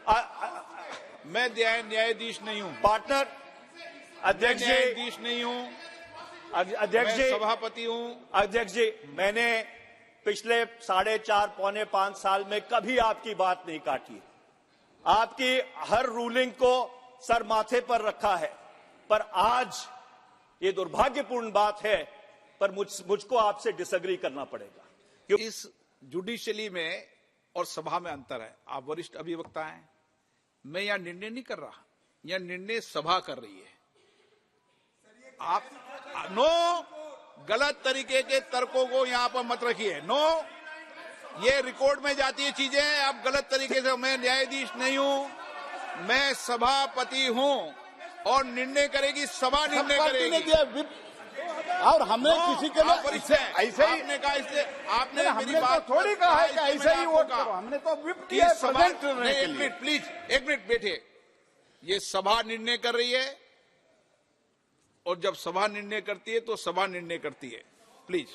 मैं न्यायाधीश नहीं हूं पार्टनर। अध्यक्ष जी, न्यायाधीश नहीं हूं, अध्यक्ष जी, सभापति हूं। अध्यक्ष जी, मैंने पिछले 4.5 पौने 5 साल में कभी आपकी बात नहीं काटी। आपकी हर रूलिंग को सर माथे पर रखा है, पर आज ये दुर्भाग्यपूर्ण बात है, पर मुझको आपसे डिसएग्री करना पड़ेगा। क्योंकि इस जुडिशियली में और सभा में अंतर है। आप वरिष्ठ अभिवक्ता हैं, मैं यहां निर्णय नहीं कर रहा, यह निर्णय सभा कर रही है। आप गलत तरीके के तर्कों को यहां पर मत रखिए। ये रिकॉर्ड में जाती है चीजें, आप गलत तरीके से। मैं न्यायाधीश नहीं हूं, मैं सभापति हूं और निर्णय करेगी सभा, निर्णय करेगी। और हमने किसी के लिए ऐसे ही आपने कहा, इसलिए आपने मेरी बात थोड़ी कहा है कि ऐसे ही वोट करो। हमने तो विप किया प्रेजेंट करने के लिए। 1 मिनट प्लीज, 1 मिनट बैठिए। ये सभा निर्णय कर रही है और जब सभा निर्णय करती है तो सभा निर्णय करती है। प्लीज।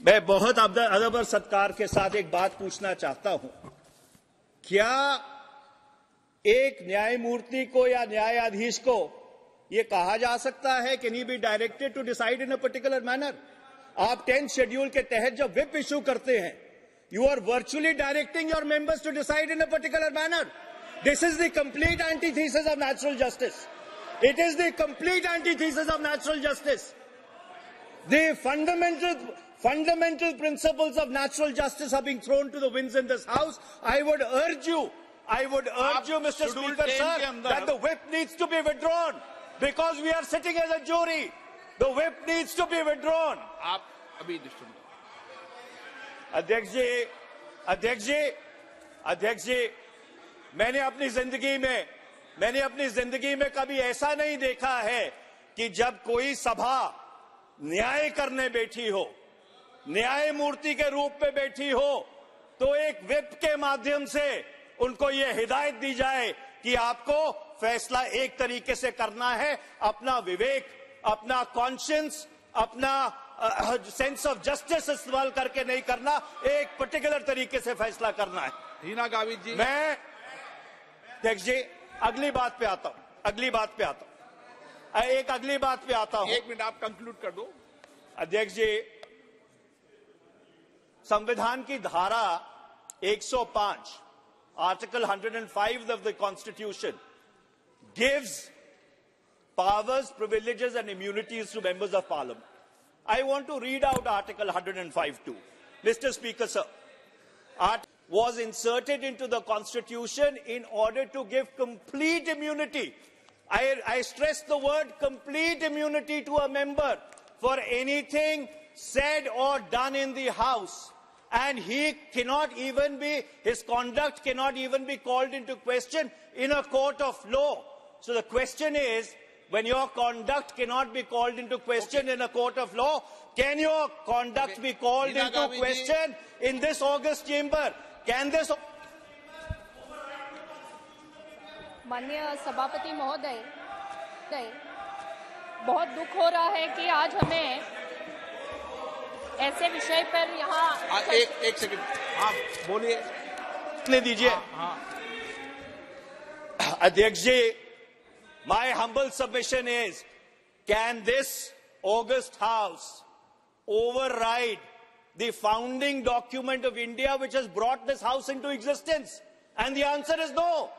मैं बहुत अदब और सत्कार के साथ एक बात पूछना चाहता हूं। क्या एक न्यायमूर्ति को या न्यायाधीश को यह कहा जा सकता है can he be directed to decide in a particular manner? आप 10th शेड्यूल के तहत जब व्हिप इशू करते हैं, you are virtually directing your members to decide in a particular manner. This is the complete antithesis of natural justice. It is the complete antithesis of natural justice. The fundamental principles of natural justice are being thrown to the winds in this house. I would urge you, Mr. Speaker, sir, that the whip needs to be withdrawn because we are sitting as a jury. The whip needs to be withdrawn. आप अभी अध्यक्ष जी, मैंने अपनी जिंदगी में कभी ऐसा नहीं देखा है कि जब कोई सभा न्याय करने बैठी हो, न्यायमूर्ति के रूप में बैठी हो, तो एक व्हिप के माध्यम से उनको यह हिदायत दी जाए कि आपको फैसला एक तरीके से करना है, अपना विवेक, अपना कॉन्शियंस, अपना सेंस ऑफ जस्टिस इस्तेमाल करके नहीं करना, एक पर्टिकुलर तरीके से फैसला करना है। हीना गावित जी, मैं अध्यक्ष जी अगली बात पे आता हूं। एक मिनट आप कंक्लूड कर दो। अध्यक्ष जी, संविधान की धारा 105, article 105 of the Constitution gives powers, privileges and immunities to members of Parliament. I want to read out Article 105 too. Mr. Speaker, sir, was inserted into the Constitution in order to give complete immunity. I stress the word complete immunity to a member for anything said or done in the House. And his conduct cannot even be called into question in a court of law. So the question is, when your conduct cannot be called into question in a court of law, can your conduct be called into question in this August chamber? Can this? माननीय सभापति महोदय, बहुत दुख हो रहा है कि आज हमें ऐसे विषय पर यहाँ एक सेकंड, हाँ बोलिए, ले दीजिए। अध्यक्ष जी, my humble submission is, can this August House override the founding document of India which has brought this House into existence? And the answer is no.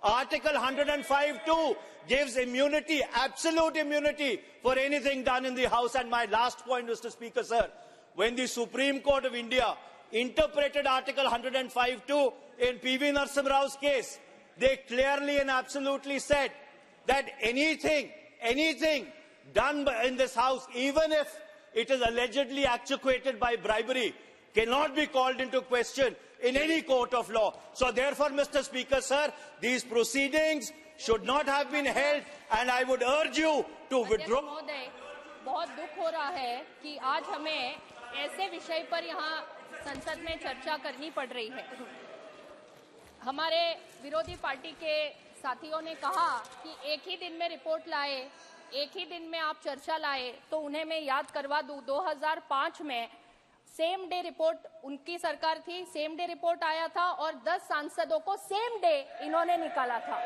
Article 105(2) gives immunity, absolute immunity for anything done in the House. And my last point, Mr. Speaker, sir, when the Supreme Court of India interpreted Article 105(2) in P.V. Narasimha Rao's case, they clearly and absolutely said that anything done in this House, even if it is allegedly actuated by bribery, cannot be called into question in any court of law. So therefore, Mr. Speaker, sir, these proceedings should not have been held, and I would urge you to withdraw. बहुत दुख हो रहा है कि आज हमें ऐसे विषय पर यहाँ संसद में चर्चा करनी पड़ रही है। हमारे विरोधी पार्टी के साथियों ने कहा कि एक ही दिन में रिपोर्ट लाए, एक ही दिन में आप चर्चा लाए, तो उन्हें मैं याद करवा दूं, 2005 में सेम डे रिपोर्ट, उनकी सरकार थी, सेम डे रिपोर्ट आया था और 10 सांसदों को सेम डे इन्होंने निकाला था।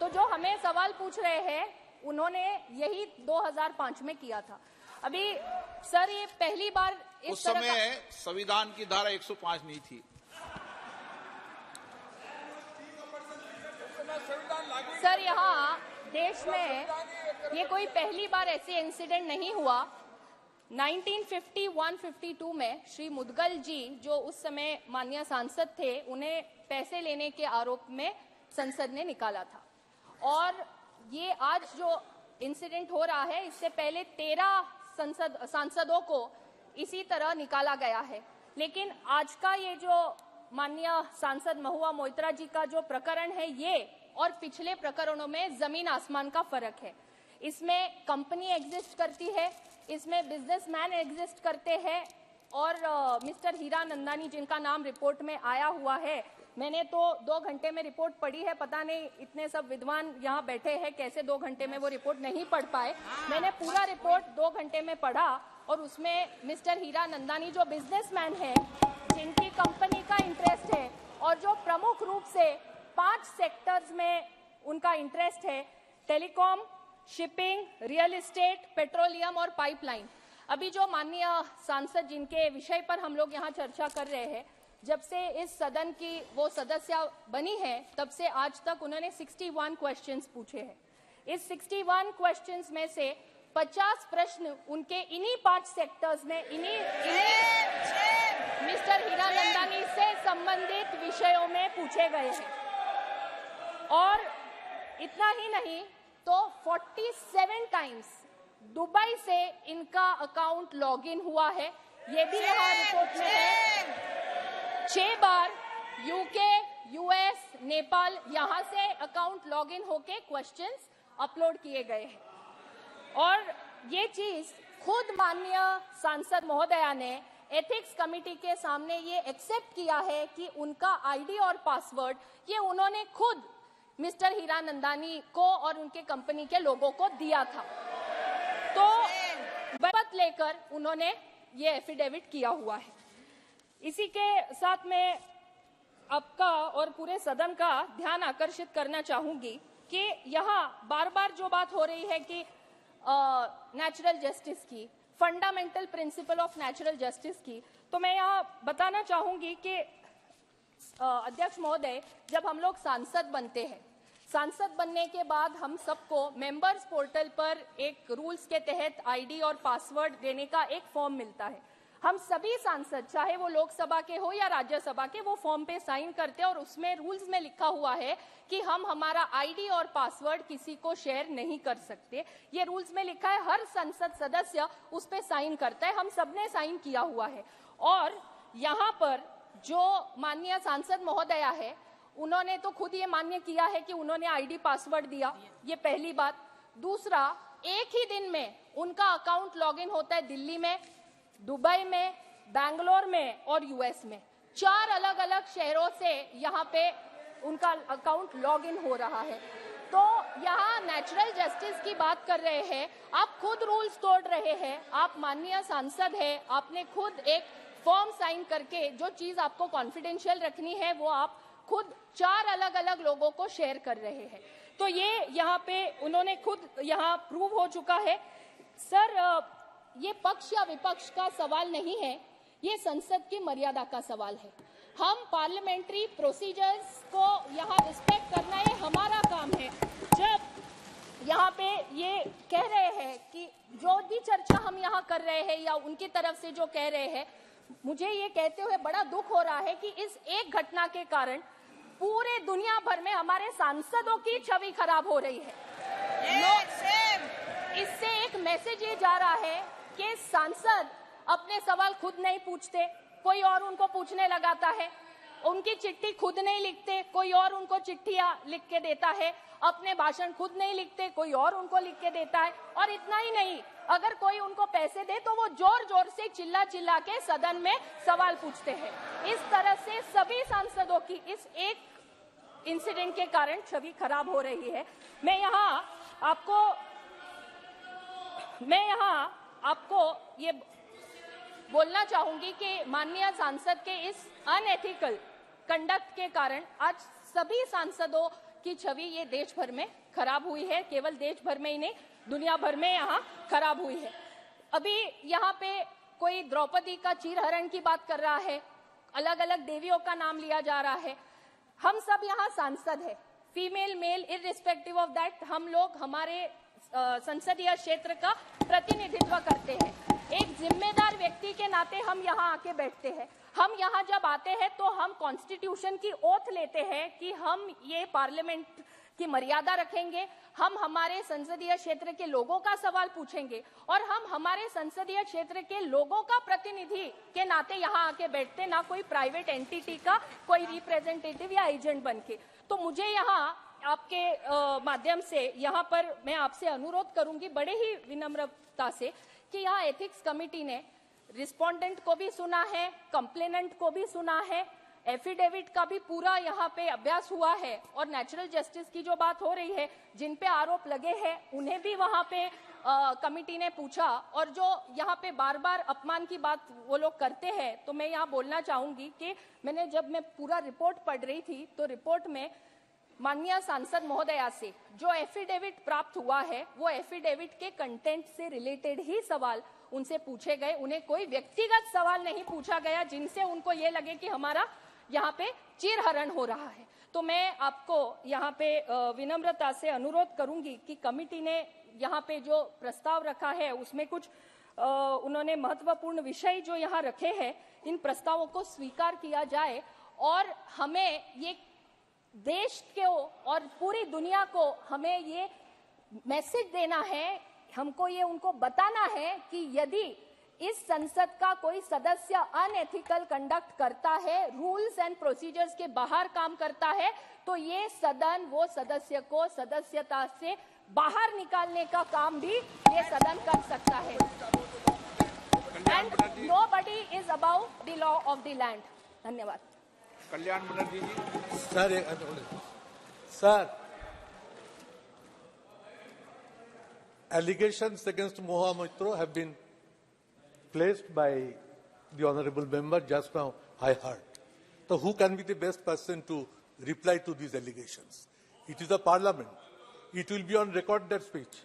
तो जो हमें सवाल पूछ रहे हैं उन्होंने यही 2005 में किया था। अभी सर ये पहली बार उस समय संविधान की धारा 105 नहीं थी। सर यहाँ देश में ये कोई पहली बार ऐसे इंसिडेंट नहीं हुआ। 1951-52 में श्री मुदगल जी जो उस समय माननीय सांसद थे, उन्हें पैसे लेने के आरोप में संसद ने निकाला था। और ये आज जो इंसिडेंट हो रहा है, इससे पहले 13 सांसदों को इसी तरह निकाला गया है। लेकिन आज का ये जो माननीय सांसद महुआ मोइत्रा जी का जो प्रकरण है, ये और पिछले प्रकरणों में जमीन आसमान का फर्क है। इसमें कंपनी एग्जिस्ट करती है, इसमें बिजनेसमैन एग्जिस्ट करते हैं और मिस्टर हीरानंदानी जिनका नाम रिपोर्ट में आया हुआ है, मैंने तो 2 घंटे में रिपोर्ट पढ़ी है। पता नहीं इतने सब विद्वान यहाँ बैठे हैं कैसे 2 घंटे में वो रिपोर्ट नहीं पढ़ पाए। मैंने पूरा रिपोर्ट 2 घंटे में पढ़ा और उसमें मिस्टर हीरानंदानी जो बिजनेसमैन है, जिनकी कंपनी का इंटरेस्ट है और जो प्रमुख रूप से 5 सेक्टर्स में उनका इंटरेस्ट है, telecom, shipping, real estate, petroleum और पाइपलाइन। अभी जो माननीय सांसद जिनके विषय पर हम लोग यहाँ चर्चा कर रहे हैं, जब से इस सदन की वो सदस्य बनी है तब से आज तक उन्होंने 61 क्वेश्चंस पूछे हैं। इस 61 क्वेश्चंस में से 50 प्रश्न उनके इन्हीं 5 सेक्टर्स में इन्हीं मिस्टर हीरानंदानी से संबंधित विषयों में पूछे गए हैं। और इतना ही नहीं तो 47 टाइम्स दुबई से इनका अकाउंट लॉगिन हुआ है, ये भी यहाँ रिपोर्ट में है। 6 बार यूके, यूएस, नेपाल यहाँ से अकाउंट लॉगिन होके क्वेश्चंस अपलोड किए गए हैं। और ये चीज खुद माननीय सांसद महोदया ने एथिक्स कमेटी के सामने ये एक्सेप्ट किया है कि उनका आईडी और पासवर्ड ये उन्होंने खुद मिस्टर हीरानंदानी को और उनके कंपनी के लोगों को दिया था। तो शपथ लेकर उन्होंने ये एफिडेविट किया हुआ है। इसी के साथ मैं आपका और पूरे सदन का ध्यान आकर्षित करना चाहूंगी कि यहाँ बार बार जो बात हो रही है कि नेचुरल जस्टिस की, fundamental principle of natural justice की, तो मैं यहाँ बताना चाहूंगी कि अध्यक्ष महोदय, जब हम लोग सांसद बनते हैं, सांसद बनने के बाद हम सबको मेंबर्स पोर्टल पर एक रूल्स के तहत आईडी और पासवर्ड देने का एक फॉर्म मिलता है। हम सभी सांसद, चाहे वो लोकसभा के हो या राज्यसभा के, वो फॉर्म पे साइन करते हैं और उसमें रूल्स में लिखा हुआ है कि हम हमारा आईडी और पासवर्ड किसी को शेयर नहीं कर सकते। ये रूल्स में लिखा है, हर संसद सदस्य उस पे साइन करता है। हम सबने साइन किया हुआ है। और यहाँ पर जो माननीय सांसद महोदया है, उन्होंने तो खुद ये मान्य किया है कि उन्होंने आईडी पासवर्ड दिया, ये पहली बात। दूसरा, एक ही दिन में उनका अकाउंट लॉगिन होता है दिल्ली में, दुबई में, बैंगलोर में और यूएस में। 4 अलग अलग शहरों से यहाँ पे उनका अकाउंट लॉगिन हो रहा है। तो यहाँ नेचुरल जस्टिस की बात कर रहे हैं, आप खुद रूल्स तोड़ रहे हैं। आप माननीय सांसद है, आपने खुद एक फॉर्म साइन करके जो चीज आपको कॉन्फिडेंशियल रखनी है वो आप खुद 4 अलग अलग लोगों को शेयर कर रहे हैं। तो ये यहाँ पे उन्होंने खुद यहाँ प्रूव हो चुका है। सर, ये पक्ष या विपक्ष का सवाल नहीं है, ये संसद की मर्यादा का सवाल है। हम पार्लियामेंट्री प्रोसीजर्स को यहाँ रिस्पेक्ट करना ये हमारा काम है। जब यहाँ पे ये कह रहे हैं कि जो भी चर्चा हम यहाँ कर रहे हैं या उनकी तरफ से जो कह रहे हैं, मुझे ये कहते हुए बड़ा दुख हो रहा है कि इस एक घटना के कारण पूरे दुनिया भर में हमारे सांसदों की छवि खराब हो रही है। इससे एक मैसेज ये जा रहा है कि सांसद अपने सवाल खुद नहीं पूछते, कोई और उनको पूछने लगाता है। उनकी चिट्ठी खुद नहीं लिखते, कोई और उनको चिट्ठियां लिख के देता है। अपने भाषण खुद नहीं लिखते, कोई और उनको लिख के देता है। और इतना ही नहीं, अगर कोई उनको पैसे दे तो वो जोर जोर से चिल्ला चिल्ला के सदन में सवाल पूछते हैं। इस तरह से सभी सांसदों की इस एक इंसिडेंट के कारण छवि खराब हो रही है। मैं यहाँ आपको ये बोलना चाहूंगी कि माननीय सांसद के इस अनएथिकल कंडक्ट के कारण आज सभी सांसदों की छवि ये देश भर में खराब हुई है। केवल देश भर में ही नहीं, दुनिया भर में यहाँ खराब हुई है। अभी यहाँ पे कोई द्रौपदी का चीरहरण की बात कर रहा है, अलग अलग देवियों का नाम लिया जा रहा है। हम सब यहाँ सांसद है, female male irrespective of that, हम लोग हमारे संसदीय क्षेत्र का प्रतिनिधित्व करते हैं। एक जिम्मेदार व्यक्ति के नाते हम यहाँ आके बैठते हैं। हम यहाँ जब आते हैं तो हम कॉन्स्टिट्यूशन की ओथ लेते हैं कि हम ये पार्लियामेंट की मर्यादा रखेंगे, हम हमारे संसदीय क्षेत्र के लोगों का सवाल पूछेंगे और हम हमारे संसदीय क्षेत्र के लोगों का प्रतिनिधि के नाते यहाँ आके बैठते, ना कोई प्राइवेट एंटिटी का कोई रिप्रेजेंटेटिव या एजेंट बनके। तो मुझे यहाँ आपके माध्यम से यहाँ पर मैं आपसे अनुरोध करूंगी बड़े ही विनम्रता से कि यहाँ एथिक्स कमेटी ने रिस्पोंडेंट को भी सुना है, कंप्लेनेंट को भी सुना है, एफिडेविट का भी पूरा यहाँ पे अभ्यास हुआ है और नेचुरल जस्टिस की जो बात हो रही है, जिन पे आरोप लगे हैं उन्हें भी वहाँ पे कमिटी ने पूछा। और जो यहाँ पे बार बार अपमान की बात वो लोग करते हैं, तो मैं यहाँ बोलना चाहूंगी कि जब मैं पूरा रिपोर्ट पढ़ रही थी तो रिपोर्ट में माननीय सांसद महोदया से जो एफिडेविट प्राप्त हुआ है वो एफिडेविट के कंटेंट से रिलेटेड ही सवाल उनसे पूछे गए। उन्हें कोई व्यक्तिगत सवाल नहीं पूछा गया जिनसे उनको ये लगे कि हमारा यहाँ पे चीरहरण हो रहा है। तो मैं आपको यहाँ पे विनम्रता से अनुरोध करूंगी कि कमिटी ने यहाँ पे जो प्रस्ताव रखा है उसमें कुछ उन्होंने महत्वपूर्ण विषय जो यहाँ रखे हैं, इन प्रस्तावों को स्वीकार किया जाए और हमें ये देश को और पूरी दुनिया को हमें ये मैसेज देना है, हमको ये उनको बताना है कि यदि इस संसद का कोई सदस्य अनएथिकल कंडक्ट करता है, रूल्स एंड प्रोसीजर्स के बाहर काम करता है, तो ये सदन वो सदस्य को सदस्यता से बाहर निकालने का काम भी ये सदन कर सकता है। And nobody is above the law of the land. धन्यवाद। Kalyan Banerjee ji. Sir, allegations against Moha Moitra have been placed by the honourable member just now, I heard. So who can be the best person to reply to these allegations? It is the parliament. It will be on record, that speech.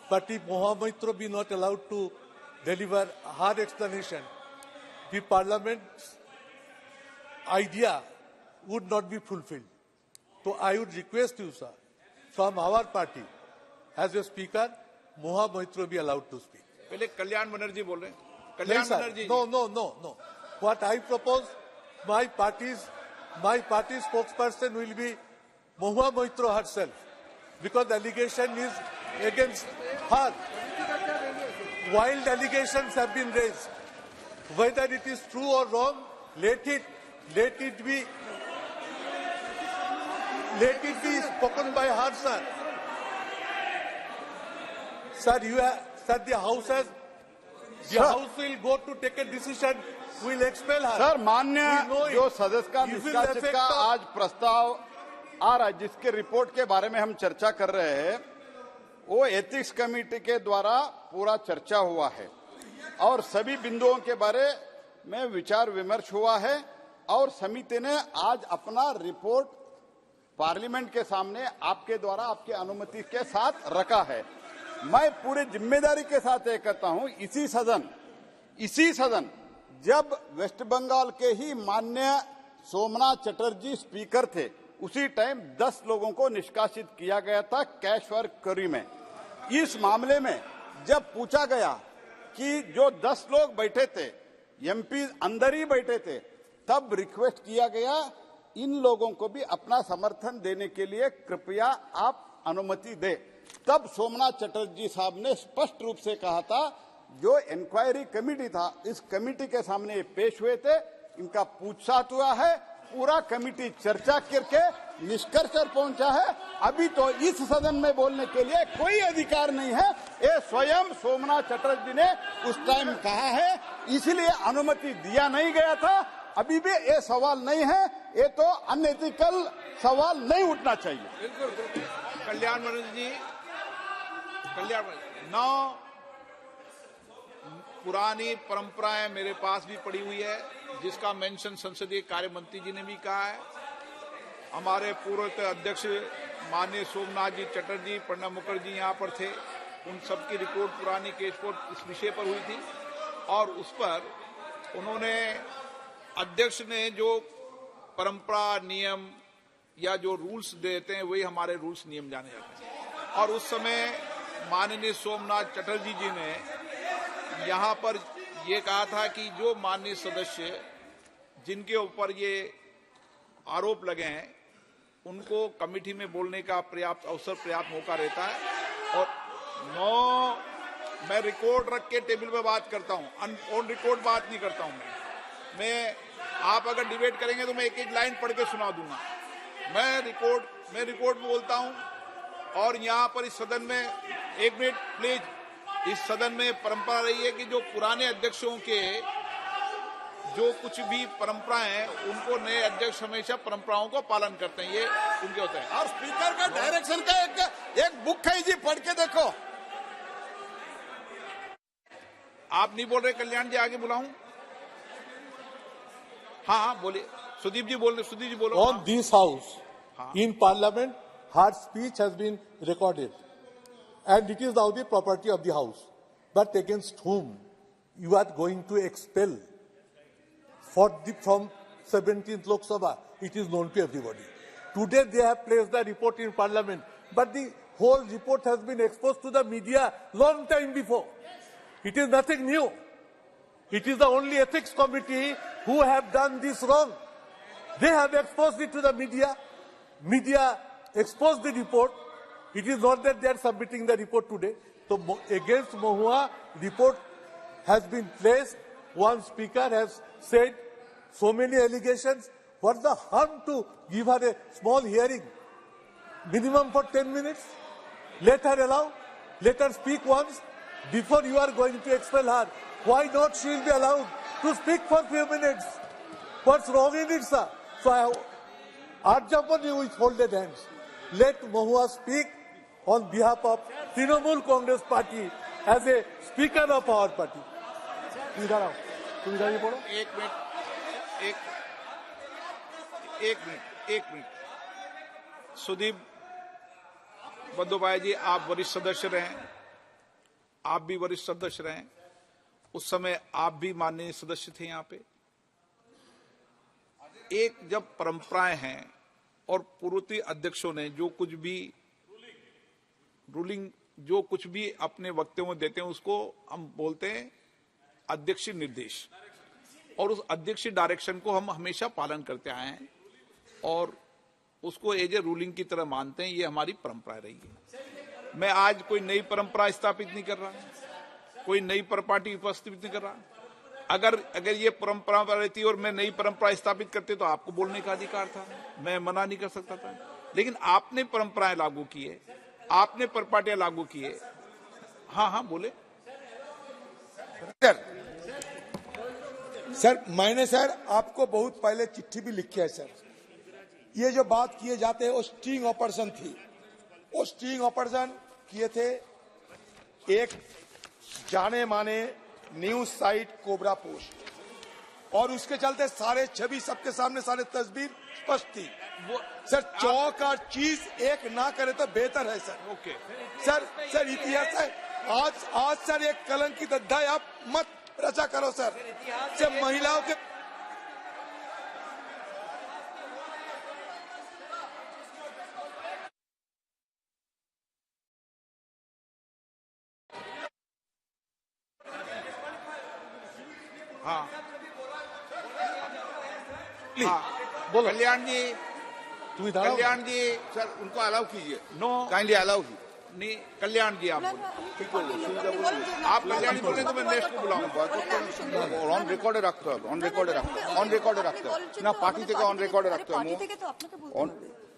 But if Moha Moitra be not allowed to deliver her explanation, the parliament's idea would not be fulfilled. So I would request you, sir, from our party, as a speaker, Moha Moitra be allowed to speak. पहले कल्याण बनर्जी बोल रहे हैं। Kalyan Banerjee. No. What I propose, my party's spokesperson will be Moha Moitra herself, because the allegation is against her. Wild allegations have been raised. Whether it is true or wrong, let it be spoken by her, sir. Sir, the House will go to take a decision. Will expel her. Sir, मान्य जो सदस्य का निष्कासित का आज प्रस्ताव आ रहा है, जिसके रिपोर्ट के बारे में हम चर्चा कर रहे हैं, वो एथिक्स कमेटी के द्वारा पूरा चर्चा हुआ है और सभी बिंदुओं के बारे में विचार विमर्श हुआ है और समिति ने आज अपना रिपोर्ट पार्लियामेंट के सामने आपके द्वारा आपकी अनुमति के साथ रखा है। मैं पूरी जिम्मेदारी के साथ ये कहता हूं, इसी सदन जब वेस्ट बंगाल के ही माननीय सोमनाथ चटर्जी स्पीकर थे, उसी टाइम 10 लोगों को निष्कासित किया गया था कैश फॉर क्वेरी में। इस मामले में जब पूछा गया कि जो 10 लोग बैठे थे, एमपी अंदर ही बैठे थे, तब रिक्वेस्ट किया गया इन लोगों को भी अपना समर्थन देने के लिए कृपया आप अनुमति दें। तब सोमनाथ चटर्जी साहब ने स्पष्ट रूप से कहा था, जो इंक्वायरी कमेटी था, इस कमेटी के सामने पेश हुए थे, इनका पूछताछ हुआ है, पूरा कमेटी चर्चा करके निष्कर्ष पर पहुंचा है। अभी तो इस सदन में बोलने के लिए कोई अधिकार नहीं है, ये स्वयं सोमनाथ चटर्जी ने उस टाइम कहा है, इसलिए अनुमति दिया नहीं गया था। अभी भी ये सवाल नहीं है, ये तो अनएथिकल सवाल नहीं उठना चाहिए। बिल्कुल। कल्याण बनर्जी जी, पुरानी परंपराएं मेरे पास भी पड़ी हुई है, जिसका मेंशन संसदीय कार्य मंत्री जी ने भी कहा है। हमारे पूर्व अध्यक्ष माननीय सोमनाथ जी चटर्जी, प्रणब मुखर्जी यहाँ पर थे, उन सबकी रिपोर्ट पुरानी केस रिपोर्ट इस विषय पर हुई थी और उस पर उन्होंने अध्यक्ष ने जो परंपरा नियम या जो रूल्स देते हैं वही हमारे रूल्स नियम जाने जाते हैं। और उस समय माननीय सोमनाथ चटर्जी जी ने यहाँ पर ये कहा था कि जो माननीय सदस्य जिनके ऊपर ये आरोप लगे हैं उनको कमेटी में बोलने का पर्याप्त अवसर, पर्याप्त मौका रहता है। और मैं रिकॉर्ड रख के टेबल पे बात करता हूँ, ऑन रिकॉर्ड बात नहीं करता हूँ। मैं आप अगर डिबेट करेंगे तो मैं एक एक लाइन पढ़ के सुना दूंगा। मैं रिकॉर्ड में बोलता हूँ। और यहाँ पर इस सदन में, एक मिनट प्लीज, इस सदन में परंपरा रही है कि जो पुराने अध्यक्षों के जो कुछ भी परंपराएं हैं उनको नए अध्यक्ष हमेशा परंपराओं को पालन करते हैं, ये उनके होते हैं। और स्पीकर का डायरेक्शन का एक बुक है जी, पढ़ के देखो। आप नहीं बोल रहे, कल्याण जी आगे बुलाऊं? हाँ बोलिए, सुदीप जी बोल रहे, सुदीप जी बोलो। On this house, in parliament, her speech has been recorded. And it is now the property of the house. But against whom you are going to expel from 17th Lok Sabha, it is known to everybody. Today they have placed the report in parliament, but the whole report has been exposed to the media long time before. It is nothing new. It is the only ethics committee who have done this wrong. They have exposed it to the media. Media exposed the report. It is not that they are submitting the report today. So against Mahua, report has been placed. One speaker has said so many allegations. What's the harm to give her a small hearing? Minimum for 10 minutes. Let her speak once before you are going to expel her. Why not she will be allowed to speak for few minutes? What's wrong in it, sir? So I urge upon you with folded hands. Let Mahua speak on behalf of Trinamool Congress Party as a speaker of our party. एक minute Sudeep Bandyopadhyay जी, आप वरिष्ठ सदस्य रहे, आप भी वरिष्ठ सदस्य रहे, उस समय आप भी माननीय सदस्य थे यहाँ पे। एक जब परंपराएं हैं और पूर्ववर्ती अध्यक्षों ने जो कुछ भी रूलिंग, जो कुछ भी अपने वक्तव्यों में देते हैं उसको हम बोलते हैं अध्यक्षीय निर्देश, और उस अध्यक्षीय डायरेक्शन को हम हमेशा पालन करते आए हैं और उसको एज ए रूलिंग की तरह मानते हैं। ये हमारी परंपरा रही है। मैं आज कोई नई परंपरा स्थापित नहीं कर रहा, कोई नई पार्टी उपस्थित नहीं कर रहा। अगर ये परंपरा रहती और मैं नई परंपरा स्थापित करते तो आपको बोलने का अधिकार था, मैं मना नहीं कर सकता था। लेकिन आपने परंपराएं लागू किए, आपने परपाटियां लागू किए। हाँ बोले सर। मैंने सर आपको बहुत पहले चिट्ठी भी लिखी है सर। ये जो बात किए जाते हैं वो स्टिंग ऑपरेशन थी। वो स्टिंग ऑपरेशन किए थे एक जाने माने न्यूज साइट कोबरा पोस्ट, और उसके चलते सारे छवि सबके सामने, सारे तस्वीर स्पष्ट थी। वो सर चौक और चीज एक ना करे तो बेहतर है सर। ओके सर इतिहास है। आज सर एक कलंकित अध्याय आप मत रचा करो सर। जब महिलाओं के बोलो कल्याण जी, सर उनको अलाउ कीजिए। नो काइंडली अलाउ नहीं, कल्याण जी आप आप कल्याण जी बोले तो मैं नेक्स्ट को बुलाऊंगा। অন রেকর্ডে রাখতে হবে, অন রেকর্ডে রাখতে হবে না, পার্টি থেকে অন রেকর্ডে রাখতে হবে।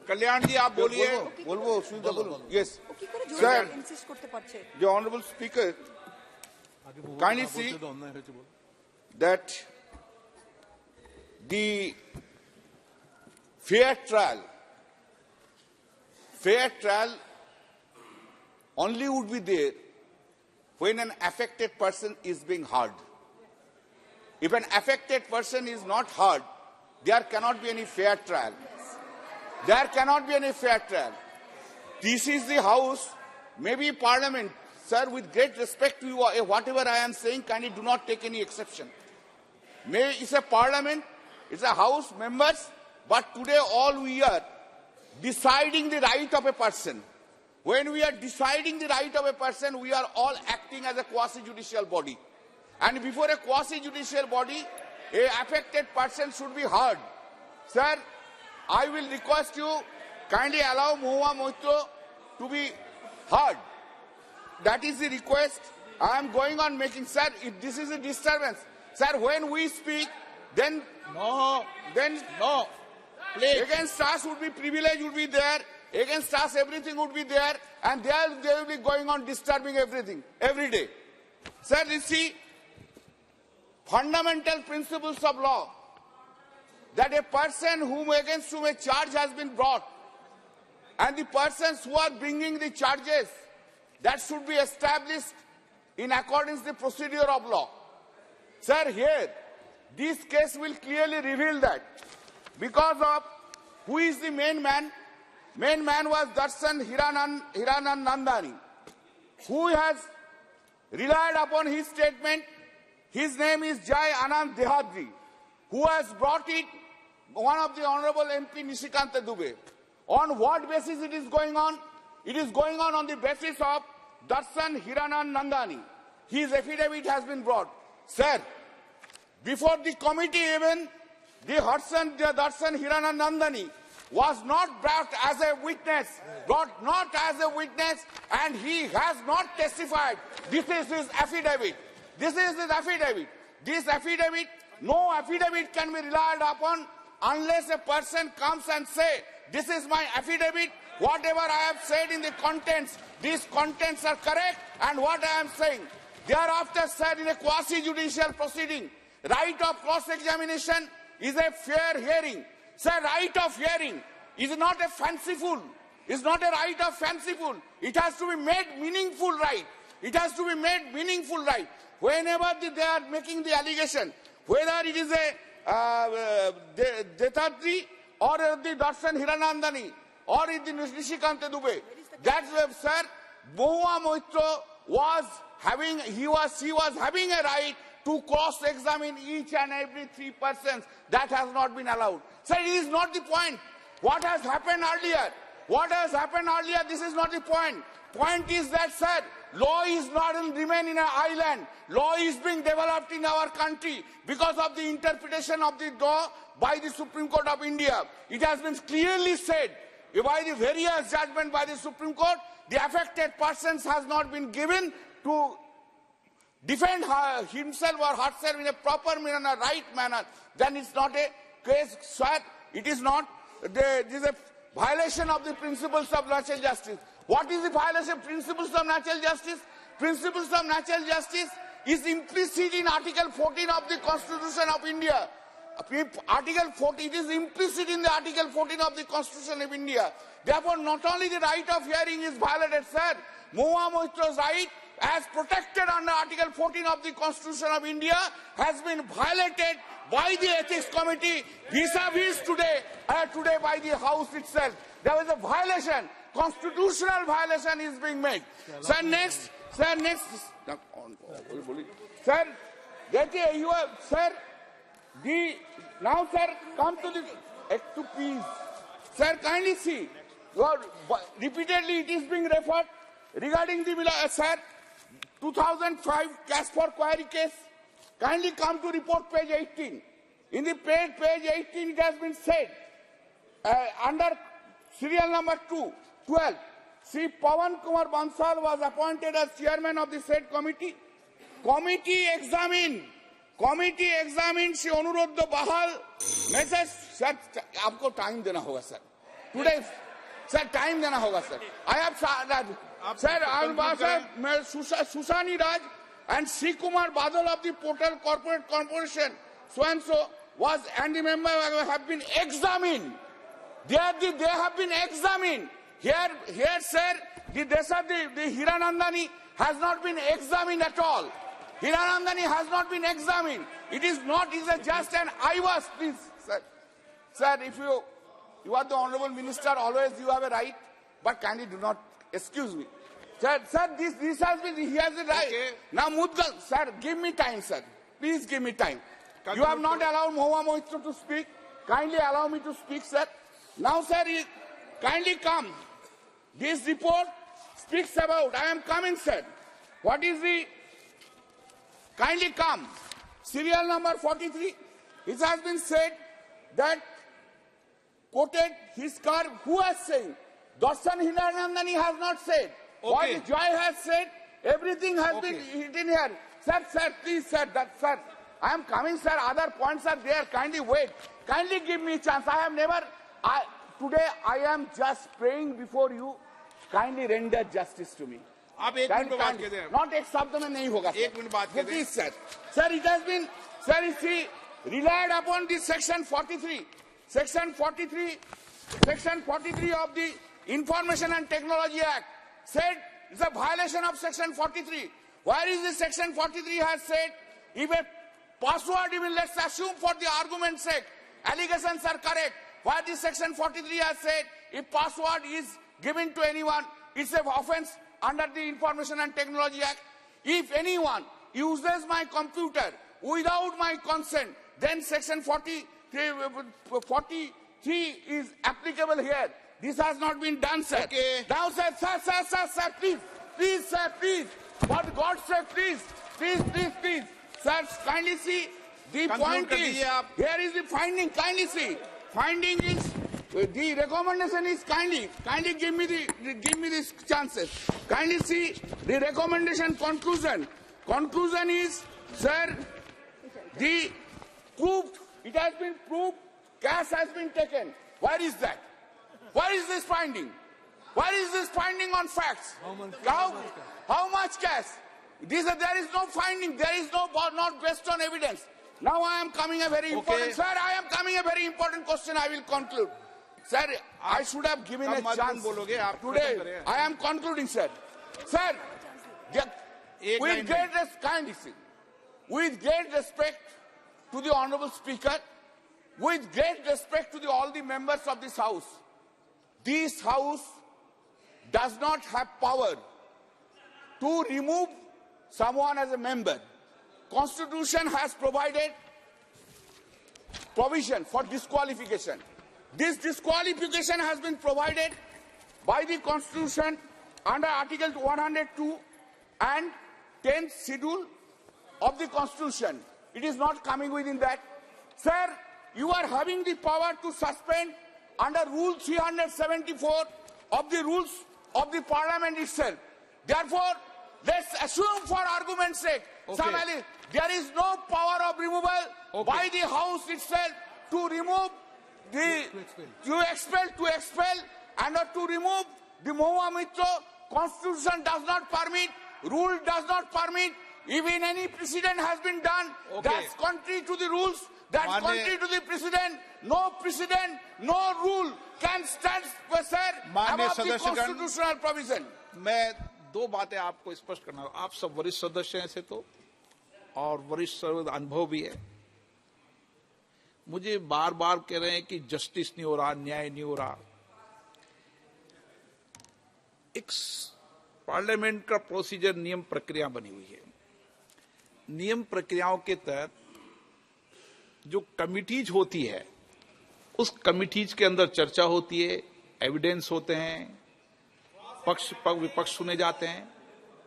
कल्याण जी आप बोलिए। বলবো সুবিধা বলুন। Yes sir, the honorable speaker kindly see that the fair trial only would be there when an affected person is being heard. If an affected person is not heard, there cannot be any fair trial. There cannot be any fair trial. This is the House, maybe Parliament. Sir, with great respect to you, whatever I am saying, kindly do not take any exception. It's a Parliament, it's a House, members, but today all we are deciding the right of a person. When we are deciding the right of a person, we are all acting as a quasi-judicial body. And before a quasi-judicial body, a affected person should be heard. Sir, I will request you, kindly allow Mahua Moitro to be heard. That is the request I am going on making. Sir, if this is a disturbance, sir, when we speak, then no, please. Against us would be privilege would be there, against us everything would be there, and they will be going on disturbing everything, every day. Sir, you see, fundamental principles of law, that a person against whom a charge has been brought, and the persons who are bringing the charges, that should be established in accordance with the procedure of law. Sir, here, this case will clearly reveal that. Because of who is the main man? Main man was Darshan Hiranandani, who has relied upon his statement. His name is Jai Anand Dehadri, who has brought it, one of the Honorable MP Nishikanta Dubey. On what basis it is going on? It is going on the basis of Darshan Hiranandani. His affidavit has been brought. Sir, before the committee even, the Darshan Hiranandani was not brought as a witness, and he has not testified. This is his affidavit. This is his affidavit. This affidavit, no affidavit can be relied upon unless a person comes and say, this is my affidavit, whatever I have said in the contents, these contents are correct, and what I am saying. Thereafter, sir, in a quasi-judicial proceeding, right of cross-examination is a fair hearing. Sir, right of hearing is not a fanciful, is not a right of fanciful. It has to be made meaningful right. It has to be made meaningful right. Whenever they are making the allegation, whether it is a Dehadri or the Darshan Hiranandani or the Nishikanta Dubey, that's where, sir, Mahua Moitro was having a right to cross-examine each and every three persons. That has not been allowed. Sir, it is not the point. What has happened earlier? This is not the point. Point is that, sir, law is not remain in an island. Law is being developed in our country because of the interpretation of the law by the Supreme Court of India. It has been clearly said by the various judgment by the Supreme Court, the affected persons has not been given to defend himself or herself in a proper manner, in a right manner. Then it's not a case, sir. It is not. There is a violation of the principles of natural justice. What is the violation of principles of natural justice? Principles of natural justice is implicit in Article 14 of the Constitution of India. Article 14, it is implicit in the Article 14 of the Constitution of India. Therefore, not only the right of hearing is violated, sir, Mahua Moitro's right as protected under Article 14 of the Constitution of India has been violated by the Ethics Committee vis-a-vis today by the House itself. There was a violation, constitutional violation is being made. Sir, now, sir, come to the Act to Peace. Sir, kindly see, repeatedly it is being referred regarding the, sir, 2005 Caspar Query case. Kindly come to report page 18. In the page 18, it has been said, under serial number 12, Sri Pawan Kumar Bansal was appointed as chairman of the said committee. Committee examined Shri Anuruddha Bahal. Message, sir, आपको time देना होगा, sir. Today, sir, time देना होगा, sir. I have, sir, Susani Raj and Sri Kumar Badal of the Portal Corporate Corporation, so and so, and the member have been examined. They have been examined. Here, sir, the Hiranandani has not been examined at all. Hiranandani has not been examined. It is not, it is just an IVAS, please, sir. Sir, if you are the Honorable Minister, always you have a right, but kindly do not excuse me. Sir, this has been, he has a right. Okay. Now, Mudgal, sir, give me time, sir. Please give me time. You have not allowed Mahua Mohitra to speak. Kindly allow me to speak, sir. Now, sir, kindly come. This report speaks about, I am coming, sir. What is the, kindly come. Serial number 43. It has been said that, quoted his car, who has said? Darshan Hiranandani has not said. Okay. What Joy has said, everything has been written here. Sir, please, sir, I am coming, sir. Other points are there. Kindly wait. Kindly give me a chance. Today I am just praying before you. Kindly render justice to me. आप एक minute बात कहते हैं. Not एक शब्द में नहीं होगा. एक मिनट बात कहते हैं. Please, sir. Sir, it has been, sir, you see, relied upon this section 43. Section 43 of the Information and Technology Act said it's a violation of section 43. Where is this section 43 has said, if a password, even let's assume for the argument's sake, allegations are correct. Where this section 43 has said, if password is given to anyone, it's an offense under the Information and Technology Act. If anyone uses my computer without my consent, then section 43 is applicable here. This has not been done, sir. Okay. Now, sir, please, sir, please. For God's sake, please. Sir, kindly see. The point is, here is the finding. Kindly see. Finding is, the recommendation is kindly give me these chances. Kindly see the recommendation conclusion. Conclusion is, sir, the proved, it has been proved, cash has been taken. Where is that? Where is this finding? Where is this finding on facts? How much cash? There is no finding. There is not based on evidence. Now I am coming a very important, sir, I am coming a very important question. I will conclude. Sir, I should have given a chance. Today, I am concluding, sir. Sir, with great respect to the Honorable Speaker, with great respect to all the members of this House does not have power to remove someone as a member. Constitution has provided provision for disqualification. This disqualification has been provided by the Constitution under Article 102 and 10th schedule of the Constitution. It is not coming within that. Sir, you are having the power to suspend under Rule 374 of the rules of the Parliament itself. Therefore, let's assume for argument's sake, there is no power of removal by the House itself to remove to expel, and to remove the Mahua Mohitra. Constitution does not permit, rule does not permit. Even any precedent has been done, that's contrary to the rules, that's contrary to the precedent. No precedent, no rule can stand, sir, above the constitutional provision. मैं दो बातें आपको स्पष्ट करना, आप सब वरिष्ठ सदस्य हैं ऐसे तो, और वरिष्ठ अनुभव भी है। मुझे बार बार कह रहे हैं कि जस्टिस नहीं हो रहा, न्याय नहीं हो रहा। एक पार्लियामेंट का प्रोसीजर, नियम प्रक्रिया बनी हुई है। नियम प्रक्रियाओं के तहत जो कमिटीज होती है, उस कमिटीज के अंदर चर्चा होती है, एविडेंस होते हैं, पक्ष विपक्ष सुने जाते हैं।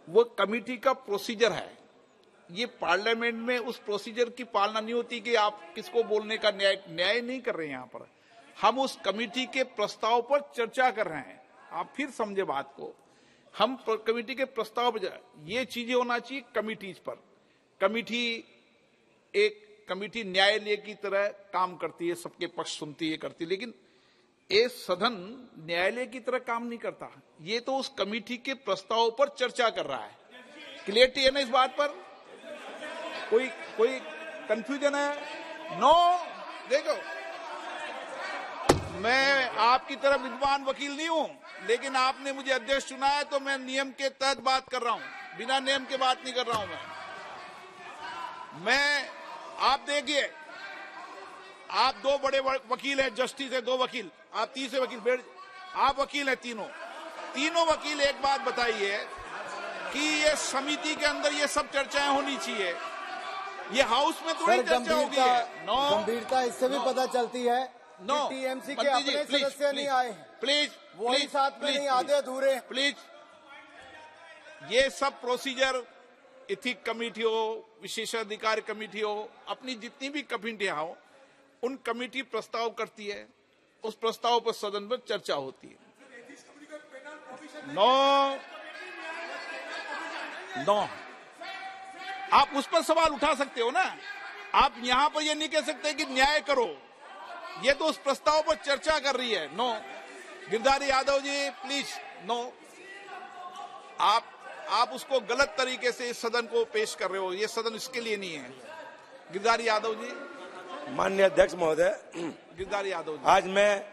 वो कमिटी का प्रोसीजर है। ये पार्लियामेंट में उस प्रोसीजर की पालना नहीं होती कि आप किसको बोलने का न्याय नहीं कर रहे हैं। यहाँ पर हम उस कमिटी के प्रस्ताव पर चर्चा कर रहे हैं। आप फिर समझे बात को। हम कमिटी के प्रस्ताव पर, ये चीजें होना चाहिए कमिटीज पर। कमिटी न्यायालय की तरह काम करती है, सबके पक्ष सुनती है, करती है, लेकिन ये सदन न्यायालय की तरह काम नहीं करता। ये तो उस कमिटी के प्रस्ताव पर चर्चा कर रहा है। क्लियरिटी है ना इस बात पर? कोई कंफ्यूजन है? नो, देखो, मैं आपकी तरह विद्वान वकील नहीं हूं, लेकिन आपने मुझे अध्यक्ष चुना है तो मैं नियम के तहत बात कर रहा हूं। बिना नेम के बात नहीं कर रहा हूं मैं आप देखिए, आप दो बड़े वकील हैं, जस्टिस है, दो वकील, आप तीसरे वकील, आप वकील हैं तीनों वकील एक बात बताइए कि ये समिति के अंदर ये सब चर्चाएं होनी चाहिए, ये हाउस में थोड़ी चर्चा होगी। गंभीरता इससे भी पता चलती है कि टीएमसी के अपने सदस्य नहीं आए, प्लीज वही साथ में नहीं, आधे अधूरे। प्लीज, ये सब प्रोसीजर एथिक कमेटी हो, विशेषाधिकार कमेटी हो, अपनी जितनी भी कमेटियां हो, उन कमेटी प्रस्ताव करती है, उस प्रस्ताव पर सदन में चर्चा होती है। नो आप उस पर सवाल उठा सकते हो ना, आप यहां पर ये नहीं कह सकते कि न्याय करो, ये तो उस प्रस्ताव पर चर्चा कर रही है। No Girdhari Yadav ji please, no आप उसको गलत तरीके से इस सदन को पेश कर रहे हो, ये सदन इसके लिए नहीं है। गिरधारी यादव जी। माननीय अध्यक्ष महोदय, गिरधारी यादव जी, आज मैं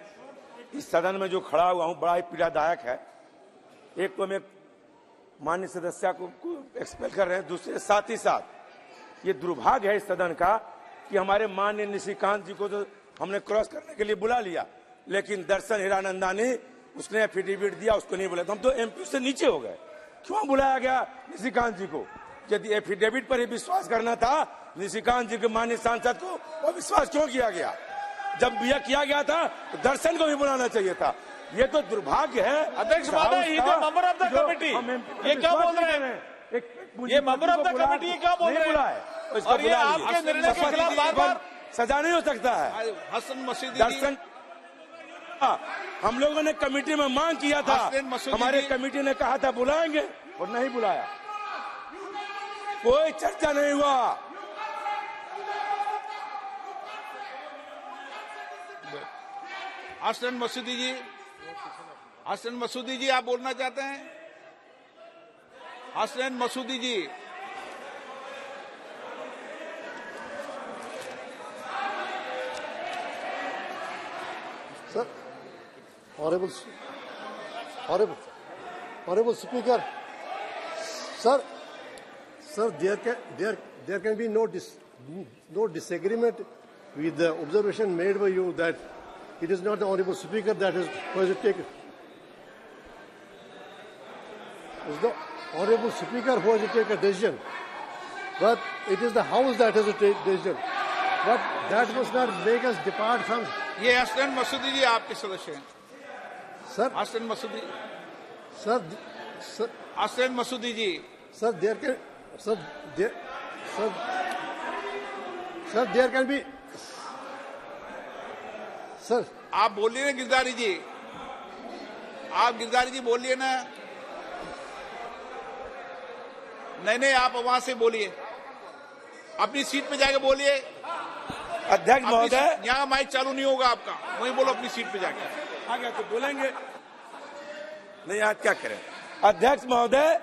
इस सदन में जो खड़ा हुआ हूं बड़ा ही पीड़ादायक है। एक तो मैं माननीय सदस्य को एक्सपेल कर रहे हैं, दूसरे साथ ही साथ ये दुर्भाग्य है इस सदन का कि हमारे माननीय निशिकांत जी को तो हमने क्रॉस करने के लिए बुला लिया, लेकिन दर्शन हीरानंदानी उसने एफिडेविट दिया, उसको नहीं बुलाया। तो हम तो एमपी से नीचे हो गए। क्यों बुलाया गया निशिकांत जी को? यदि एफिडेविट पर ही विश्वास करना था निशिकांत जी के माननीय सांसद को, वो विश्वास क्यों किया गया? जब यह किया गया था तो दर्शन को भी बुलाना चाहिए था। ये तो दुर्भाग्य है। अध्यक्ष महोदय, ये जो मेंबर ऑफ द कमेटी ये क्या बोल रहे हैं? ये मेंबर ऑफ द कमेटी ये क्या बोल रहे हैं? और ये आपके निर्णय के खिलाफ बार-बार सजा नहीं हो सकता है। हसन मसूदी दर्शन, हम लोगों ने कमेटी में मांग किया था, हमारे कमेटी ने कहा था बुलाएंगे और नहीं बुलाया, कोई चर्चा नहीं हुआ। हसन मसूदी जी, हसन मसूदी जी आप बोलना चाहते हैं? हसन मसूदी जी। Sir, honorable speaker, sir, there can be no disagreement with the observation made by you that it is not the honorable speaker that who has to take it. It's the honorable speaker who has to take a decision, but it is the house that has to take decision. But that must not make us depart from. ये हसन मसूदी जी आपके सदस्य हैं। Sir, Hasan Masoodi, sir, Hasan Masoodi ji. sir, there can be. Sir, आप बोलिए ना गिरधारी जी, आप गिरधारी जी बोलिए ना। नहीं, आप वहां से बोलिए, अपनी सीट पे जाके बोलिए। अध्यक्ष महोदय, यहाँ माइक चालू नहीं होगा आपका, वहीं बोलो अपनी सीट पे जाके। आ गया तो बोलेंगे नहीं, आज क्या करें? अध्यक्ष महोदय,